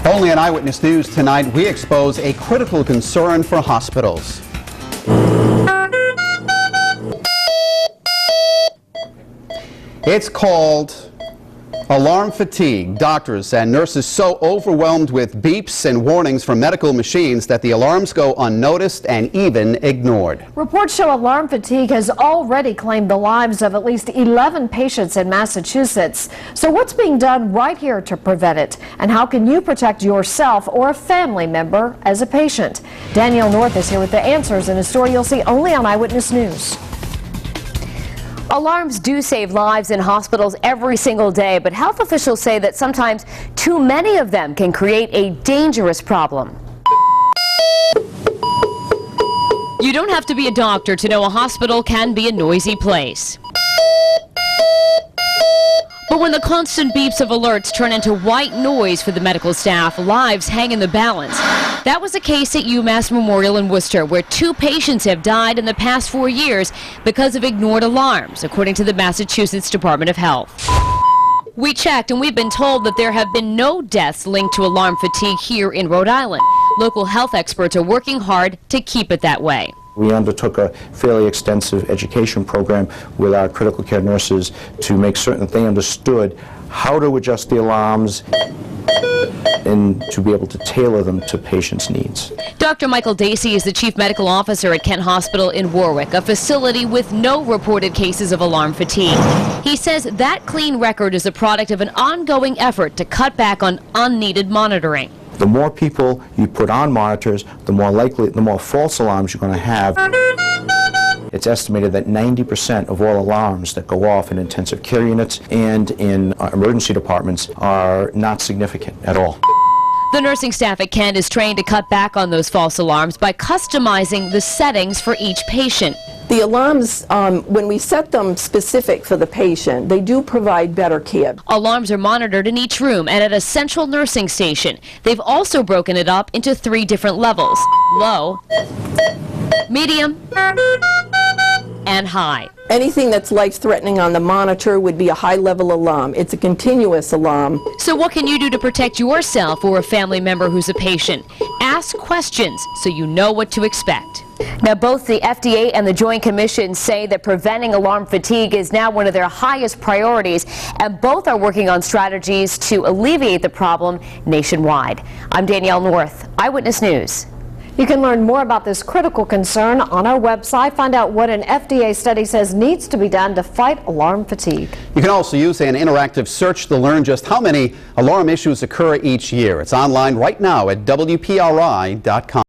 Only on Eyewitness News tonight, we expose a critical concern for hospitals. It's called alarm fatigue. Doctors and nurses so overwhelmed with beeps and warnings from medical machines that the alarms go unnoticed and even ignored. Reports show alarm fatigue has already claimed the lives of at least 11 patients in Massachusetts. So what's being done right here to prevent it? And how can you protect yourself or a family member as a patient? Danielle North is here with the answers in a story you'll see only on Eyewitness News. Alarms do save lives in hospitals every single day, but health officials say that sometimes too many of them can create a dangerous problem. You don't have to be a doctor to know a hospital can be a noisy place. But when the constant beeps of alerts turn into white noise for the medical staff, lives hang in the balance. That was the case at UMass Memorial in Worcester, where 2 patients have died in the past 4 years because of ignored alarms, according to the Massachusetts Department of Health. We checked, and we've been told that there have been no deaths linked to alarm fatigue here in Rhode Island. Local health experts are working hard to keep it that way. We undertook a fairly extensive education program with our critical care nurses to make certain that they understood how to adjust the alarms and to be able to tailor them to patients' needs. Dr. Michael Dacey is the chief medical officer at Kent Hospital in Warwick, a facility with no reported cases of alarm fatigue. He says that clean record is a product of an ongoing effort to cut back on unneeded monitoring. The more people you put on monitors, the more false alarms you're going to have. It's estimated that 90% of all alarms that go off in intensive care units and in emergency departments are not significant at all. The nursing staff at Kent is trained to cut back on those false alarms by customizing the settings for each patient. The alarms, when we set them specific for the patient, they do provide better care. Alarms are monitored in each room and at a central nursing station. They've also broken it up into 3 different levels: low, medium, and high. Anything that's life-threatening on the monitor would be a high-level alarm. It's a continuous alarm. So what can you do to protect yourself or a family member who's a patient? Ask questions so you know what to expect. Now, both the FDA and the Joint Commission say that preventing alarm fatigue is now one of their highest priorities, and both are working on strategies to alleviate the problem nationwide. I'm Danielle North, Eyewitness News. You can learn more about this critical concern on our website. Find out what an FDA study says needs to be done to fight alarm fatigue. You can also use an interactive search to learn just how many alarm issues occur each year. It's online right now at WPRI.com.